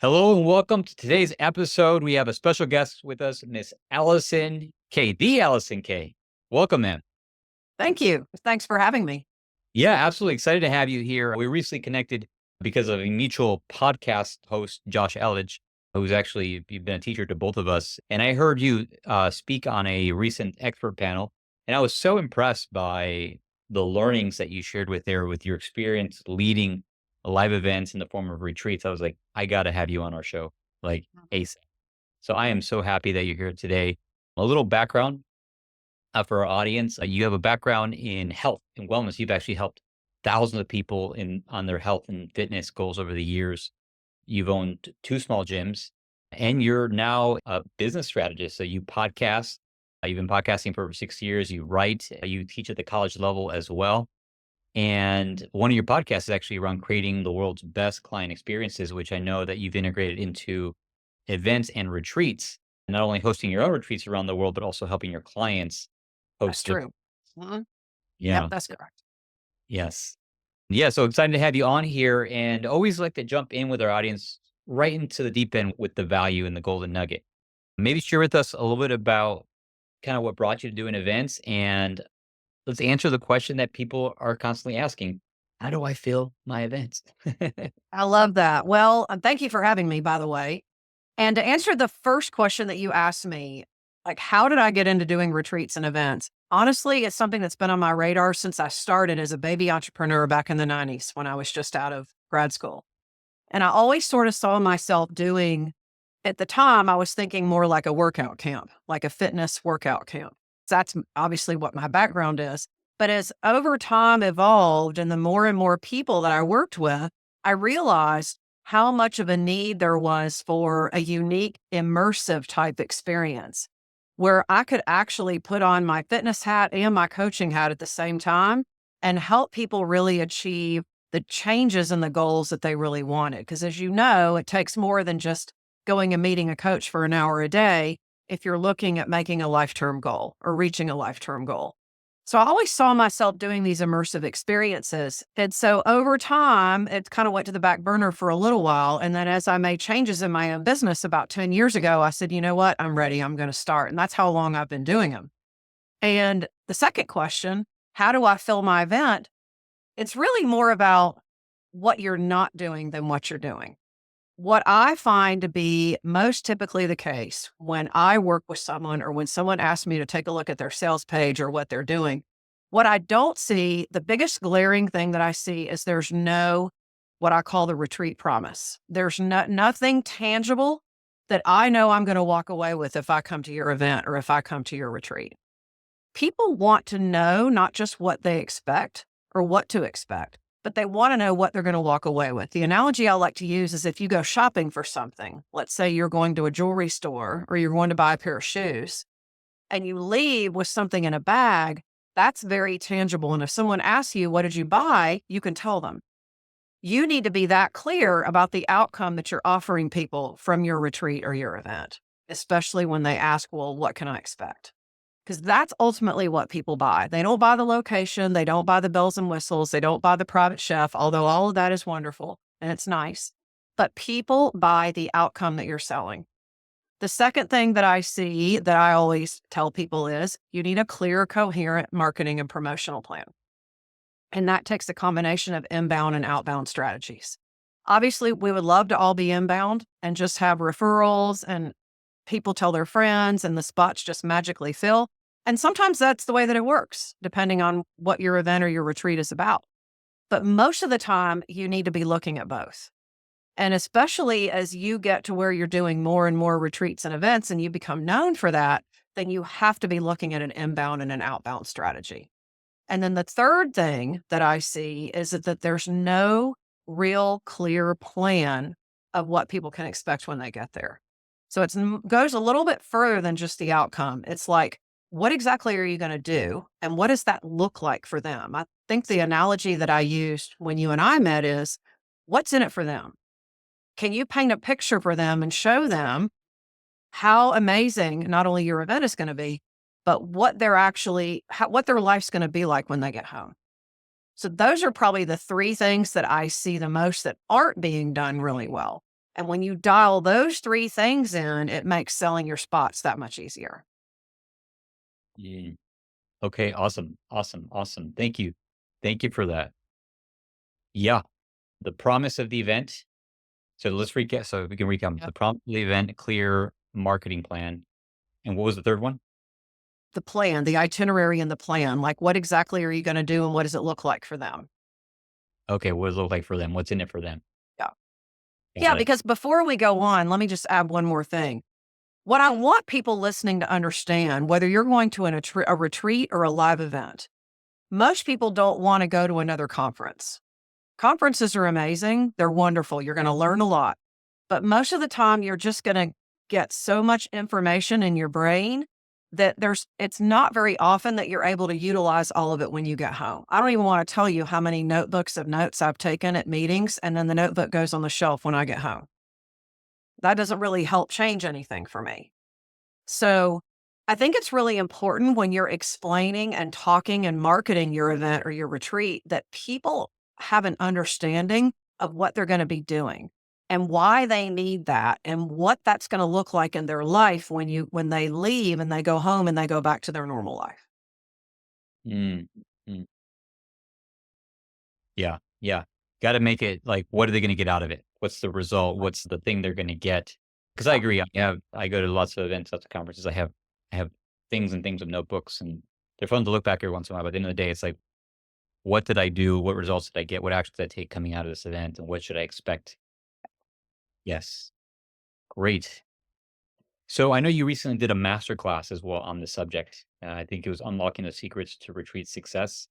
Hello and welcome to today's episode. We have a special guest with us, Miss Alison K. The Alison K. Welcome, ma'am. Thank you. Thanks for having me. Yeah, absolutely excited to have you here. We recently connected because of a mutual podcast host, Josh Eldridge, who's actually you've been a teacher to both of us. And I heard you speak on a recent expert panel, and I was so impressed by the learnings that you shared with your experience leading live events in the form of retreats. I was like, I got to have you on our show, like ASAP. So I am so happy that you're here today. A little background for our audience. You have a background in health and wellness. You've actually helped thousands of people on their health and fitness goals over the years. You've owned two small gyms, and you're now a business strategist. So you podcast. You've been podcasting for over 6 years. You write. You teach at the college level as well. And one of your podcasts is actually around creating the world's best client experiences, which I know that you've integrated into events and retreats, not only hosting your own retreats around the world, but also helping your clients That's host their. true. Mhm. Yep, Yeah. that's correct. Yes. Yeah. So excited to have you on here, and always like to jump in with our audience right into the deep end with the value and the golden nugget. Maybe share with us a little bit about kind of what brought you to doing events, and let's answer the question that people are constantly asking. How do I fill my events? I love that. Well, thank you for having me, by the way. And to answer the first question that you asked me, like, how did I get into doing retreats and events? Honestly, it's something that's been on my radar since I started as a baby entrepreneur back in the 90s when I was just out of grad school. And I always sort of saw myself doing, at the time, I was thinking more like a workout camp, like a fitness workout camp. That's obviously what my background is. But as over time evolved and the more and more people that I worked with, I realized how much of a need there was for a unique, immersive type experience where I could actually put on my fitness hat and my coaching hat at the same time and help people really achieve the changes and the goals that they really wanted. Because as you know, it takes more than just going and meeting a coach for an hour a day if you're looking at making a life-term goal or reaching a life-term goal. So I always saw myself doing these immersive experiences. And so over time, it kind of went to the back burner for a little while. And then as I made changes in my own business about 10 years ago, I said, you know what? I'm ready. I'm going to start. And that's how long I've been doing them. And the second question, how do I fill my event? It's really more about what you're not doing than what you're doing. What I find to be most typically the case when I work with someone or when someone asks me to take a look at their sales page or what they're doing, what I don't see, the biggest glaring thing that I see is there's no what I call the retreat promise. There's nothing tangible that I know I'm going to walk away with if I come to your event or if I come to your retreat. People want to know not just what they expect or what to expect, but they want to know what they're going to walk away with. The analogy I like to use is if you go shopping for something, let's say you're going to a jewelry store or you're going to buy a pair of shoes, and you leave with something in a bag, that's very tangible. And if someone asks you, what did you buy? You can tell them. You need to be that clear about the outcome that you're offering people from your retreat or your event, especially when they ask, well, what can I expect? Because that's ultimately what people buy. They don't buy the location. They don't buy the bells and whistles. They don't buy the private chef, although all of that is wonderful and it's nice. But people buy the outcome that you're selling. The second thing that I see that I always tell people is you need a clear, coherent marketing and promotional plan. And that takes a combination of inbound and outbound strategies. Obviously, we would love to all be inbound and just have referrals and people tell their friends and the spots just magically fill. And sometimes that's the way that it works, depending on what your event or your retreat is about. But most of the time, you need to be looking at both. And especially as you get to where you're doing more and more retreats and events and you become known for that, then you have to be looking at an inbound and an outbound strategy. And then the third thing that I see is that there's no real clear plan of what people can expect when they get there. So it goes a little bit further than just the outcome. It's like, what exactly are you going to do? And what does that look like for them? I think the analogy that I used when you and I met is, what's in it for them? Can you paint a picture for them and show them how amazing not only your event is going to be, but what they're actually, what their life's going to be like when they get home? So those are probably the three things that I see the most that aren't being done really well. And when you dial those three things in, it makes selling your spots that much easier. Mm. Okay. Awesome. Awesome. Awesome. Thank you. Thank you for that. Yeah. The promise of the event. So let's recap. So we can recap Yep. the promise of the event, a clear marketing plan. And what was the third one? The plan, the itinerary and the plan, like what exactly are you going to do and what does it look like for them? Okay. What does it look like for them? What's in it for them? Yeah. Yeah, Got it. because before we go on, let me just add one more thing. What I want people listening to understand, whether you're going to a retreat or a live event, most people don't want to go to another conference. Conferences are amazing. They're wonderful. You're going to learn a lot. But most of the time, you're just going to get so much information in your brain that it's not very often that you're able to utilize all of it when you get home. I don't even want to tell you how many notebooks of notes I've taken at meetings, and then the notebook goes on the shelf when I get home. That doesn't really help change anything for me. So I think it's really important when you're explaining and talking and marketing your event or your retreat that people have an understanding of what they're going to be doing and why they need that and what that's going to look like in their life when they leave and they go home and they go back to their normal life. Mm, mm. Yeah. Yeah. Got to make it like, what are they going to get out of it? What's the result? What's the thing they're going to get? Because I Yeah. agree. I go to lots of events, lots of conferences. I have things and things of notebooks, and they're fun to look back every once in a while. But at the end of the day, it's like, what did I do? What results did I get? What actions did I take coming out of this event? And what should I expect? Yes. Great. So I know you recently did a master class as well on the subject. I think it was Unlocking the Secrets to Retreat Success.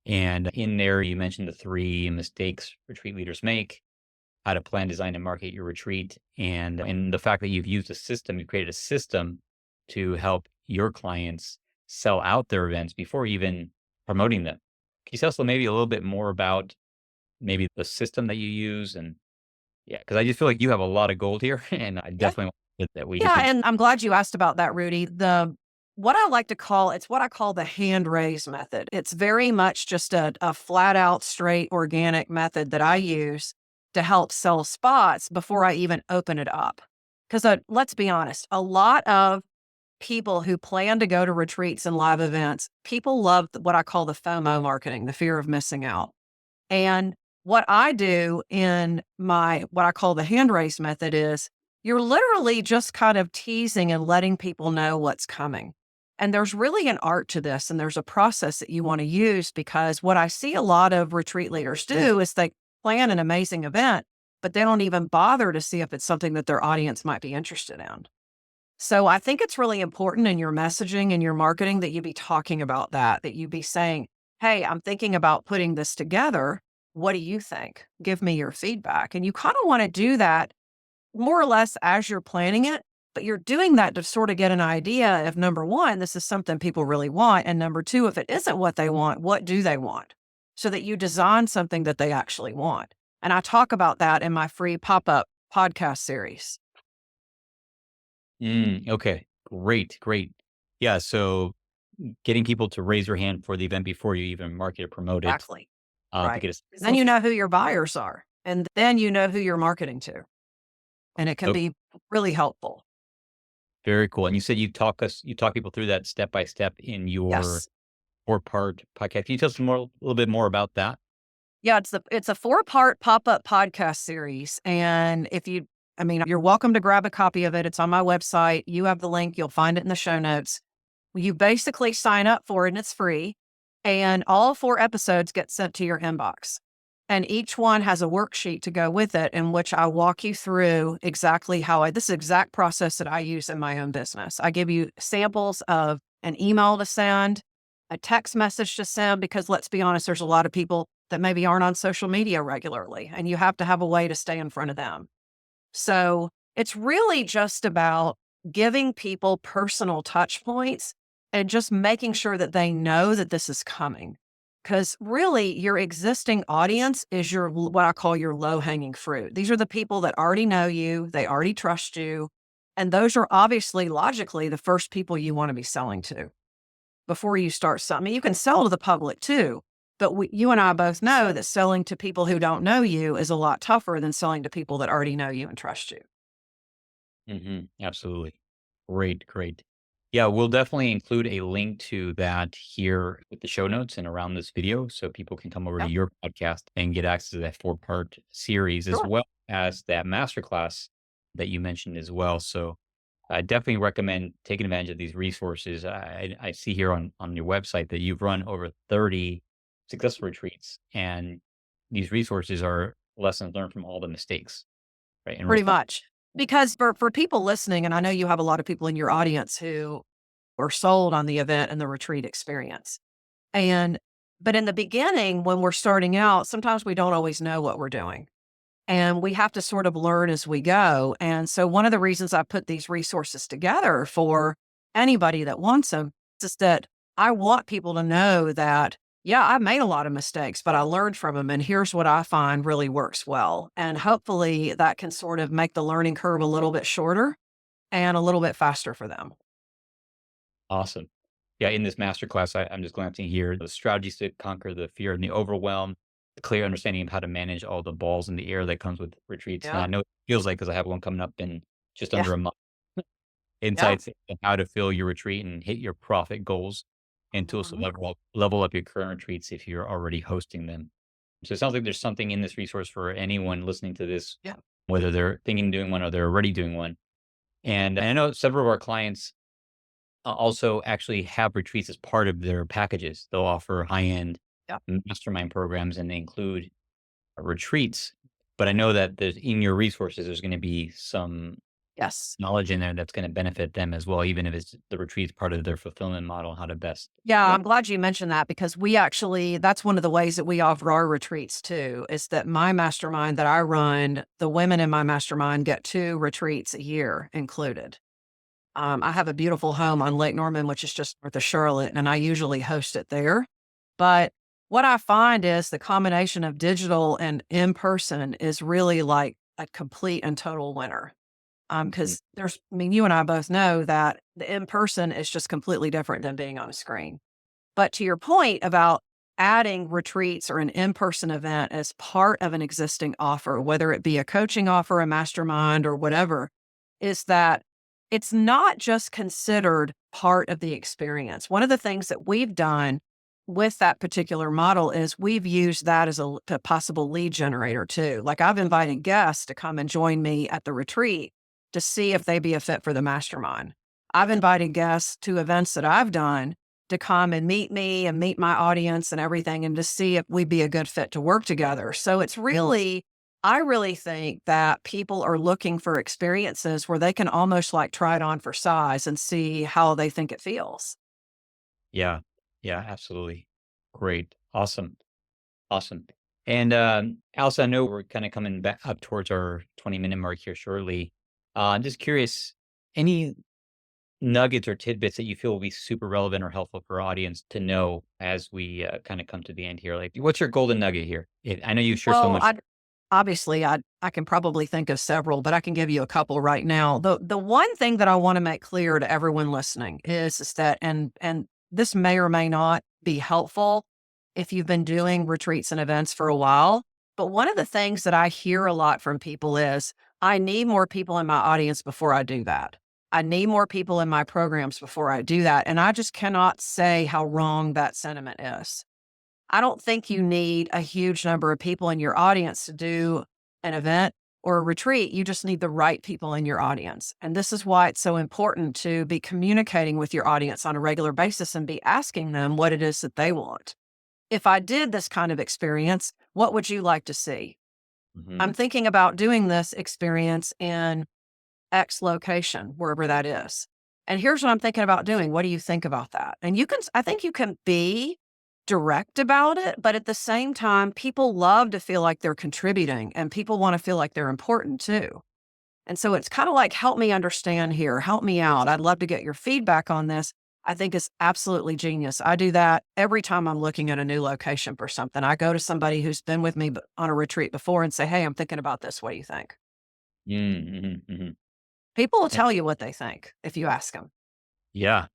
And in there, you mentioned the three mistakes retreat leaders make, how to plan, design, and market your retreat, and the fact that you've used a system, you created a system to help your clients sell out their events before even promoting them. Can you tell us maybe a little bit more about maybe the system that you use? And yeah, because I just feel like you have a lot of gold here, and I Yeah. definitely want that we Yeah. can. And I'm glad you asked about that, Rudy. It's what I call the hand raise method. It's very much just a flat out, straight, organic method that I use to help sell spots before I even open it up. Because let's be honest, a lot of people who plan to go to retreats and live events, people love what I call the FOMO marketing, the fear of missing out. And what I do in what I call the hand raise method is you're literally just kind of teasing and letting people know what's coming. And there's really an art to this, and there's a process that you want to use because what I see a lot of retreat leaders do is they plan an amazing event, but they don't even bother to see if it's something that their audience might be interested in. So I think it's really important in your messaging and your marketing that you be talking about that you be saying, hey, I'm thinking about putting this together. What do you think? Give me your feedback. And you kind of want to do that more or less as you're planning it, but you're doing that to sort of get an idea if number one, this is something people really want. And number two, if it isn't what they want, what do they want? So that you design something that they actually want. And I talk about that in my free pop up podcast series. Okay, great, great. Yeah, so getting people to raise their hand for the event before you even market or promote it, Exactly. to Right. get a 'Cause then you know who your buyers are, and then you know who you're marketing to, and it can oh, be really helpful. very cool. And you said you talk people through that step by step in your Yes. 4-part podcast. Can you tell us a little bit more about that? Yeah, it's a 4-part pop-up podcast series, and you're welcome to grab a copy of it. It's on my website. You have the link. You'll find it in the show notes. You basically sign up for it, and it's free, and all 4 episodes get sent to your inbox. And each one has a worksheet to go with it in which I walk you through exactly this is the exact process that I use in my own business. I give you samples of an email to send, a text message to send, because let's be honest, there's a lot of people that maybe aren't on social media regularly, and you have to have a way to stay in front of them. So it's really just about giving people personal touch points and just making sure that they know that this is coming. Because really, your existing audience is what I call your low hanging fruit. These are the people that already know you, they already trust you. And those are obviously logically the first people you want to be selling to before you start selling. I mean, you can sell to the public too, But you and I both know that selling to people who don't know you is a lot tougher than selling to people that already know you and trust you. Absolutely. Great, great. Yeah, we'll definitely include a link to that here with the show notes and around this video so people can come over to Yep. your podcast and get access to that four-part series as Sure. well as that masterclass that you mentioned as well. So I definitely recommend taking advantage of these resources. I see here on your website that you've run over 30 successful retreats, and these resources are lessons learned from all the mistakes, right? And Pretty reflect. much. Because for people listening, and I know you have a lot of people in your audience who are sold on the event and the retreat experience. And but in the beginning, when we're starting out, sometimes we don't always know what we're doing. And we have to sort of learn as we go. And so one of the reasons I put these resources together for anybody that wants them is that I want people to know that, yeah, I made a lot of mistakes, but I learned from them. And here's what I find really works well. And hopefully that can sort of make the learning curve a little bit shorter and a little bit faster for them. Awesome. Yeah, in this masterclass, I'm just glancing here, the strategies to conquer the fear and the overwhelm, the clear understanding of how to manage all the balls in the air that comes with retreats. And Yeah. I know it feels like because I have one coming up in just Yeah. under a month. Yeah. Insights on how to fill your retreat and hit your profit goals, and tools to Mhm. level up your current retreats if you're already hosting them. So it sounds like there's something in this resource for anyone listening to this, Yeah. whether they're thinking of doing one or they're already doing one. And I know several of our clients also actually have retreats as part of their packages. They'll offer high-end Yeah. mastermind programs, and they include retreats. But I know that in your resources, there's going to be some Yes. knowledge in there that's going to benefit them as well, even if it's the retreat's part of their fulfillment model, how to best. Yeah, Yeah. I'm glad you mentioned that because we actually that's one of the ways that we offer our retreats too, is that my mastermind that I run, the women in my mastermind get 2 retreats a year included. I have a beautiful home on Lake Norman, which is just north of Charlotte, and I usually host it there. But what I find is the combination of digital and in person is really like a complete and total winner. Mhm. Because I mean, you and I both know that the in person is just completely different than being on a screen. But to your point about adding retreats or an in person event as part of an existing offer, whether it be a coaching offer, a mastermind, or whatever, is that it's not just considered part of the experience. One of the things that we've done with that particular model is we've used that as a possible lead generator too. Like I've invited guests to come and join me at the retreat to see if they be a fit for the mastermind. I've invited guests to events that I've done to come and meet me and meet my audience and everything and to see if we'd be a good fit to work together. So it's really, I really think that people are looking for experiences where they can almost like try it on for size and see how they think it feels. Yeah. Yeah, absolutely. Great. Awesome. Awesome. And Alice, I know we're kind of coming back up towards our 20-minute mark here shortly. I'm just curious, any nuggets or tidbits that you feel will be super relevant or helpful for our audience to know as we kind of come to the end here? Like, what's your golden nugget here? I know you share so Well, much. I can probably think of several, but I can give you a couple right now. The one thing that I want to make clear to everyone listening is that and this may or may not be helpful if you've been doing retreats and events for a while, but one of the things that I hear a lot from people is I need more people in my audience before I do that. I need more people in my programs before I do that, and I just cannot say how wrong that sentiment is. I don't think you need a huge number of people in your audience to do an event or a retreat. You just need the right people in your audience. And this is why it's so important to be communicating with your audience on a regular basis and be asking them what it is that they want. If I did this kind of experience, what would you like to see? Mhm. I'm thinking about doing this experience in X location, wherever that is. And here's what I'm thinking about doing. What do you think about that? And I think you can be direct about it, but at the same time, people love to feel like they're contributing and people want to feel like they're important too. And so it's kind of like, help me understand here, help me out. I'd love to get your feedback on this. I think it's absolutely genius. I do that every time I'm looking at a new location for something. I go to somebody who's been with me on a retreat before and say, hey, I'm thinking about this. What do you think? Mm, mhm, mhm. People will tell you what they think if you ask them. Yeah.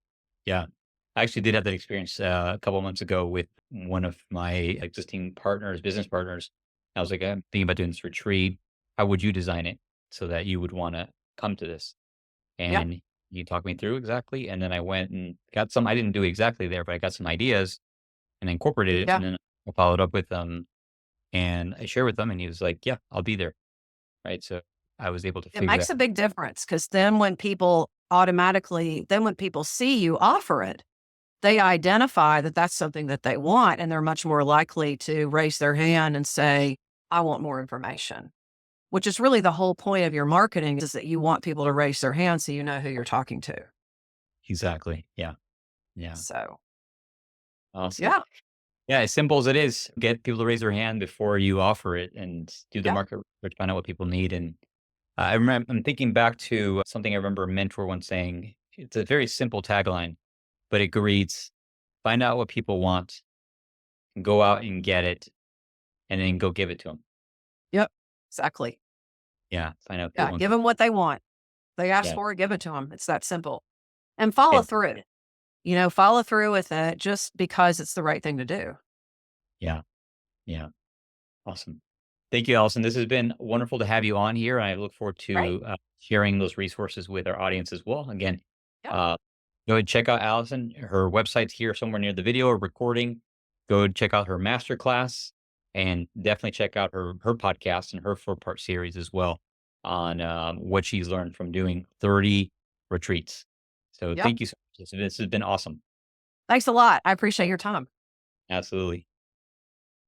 Yeah. I actually did have that experience a couple of months ago with one of my existing partners, business partners. I was like, I'm thinking about doing this retreat. How would you design it so that you would want to come to this? Yep. And he talked me through exactly. And then I went and got some, I didn't do exactly there, but I got some ideas and incorporated it. Yeah. And then I followed up with them and I shared with them. And he was like, yeah, I'll be there. Right. So I was able to It figure that. makes a big difference because then when people see you offer it, they identify that that's something that they want, and they're much more likely to raise their hand and say, I want more information, which is really the whole point of your marketing is that you want people to raise their hand so you know who you're talking to. Exactly. Yeah. Yeah. So, Awesome. yeah, Yeah, as simple as it is, get people to raise their hand before you offer it and do the yeah, market research, find out what people need. And I'm thinking back to something I remember a mentor once saying. It's a very simple tagline, but it reads, find out what people want, go out and get it, and then go give it to them. yep, exactly. Yeah, find out what people Yeah, want. give them what they want. They ask Yeah, for it, give it to them. It's that simple. And follow yeah, through. Follow through with it just because it's the right thing to do. yeah, yeah. Awesome. Thank you, Allison. This has been wonderful to have you on here. I look forward Right? to sharing those resources with our audience as well. Again, Yep. uh, go ahead and check out Allison. Her website's here somewhere near the video or recording. Go and check out her masterclass and definitely check out her podcast and her 4-part series as well on what she's learned from doing 30 retreats. So Yep. thank you so much. This has been awesome. Thanks a lot. I appreciate your time. Absolutely.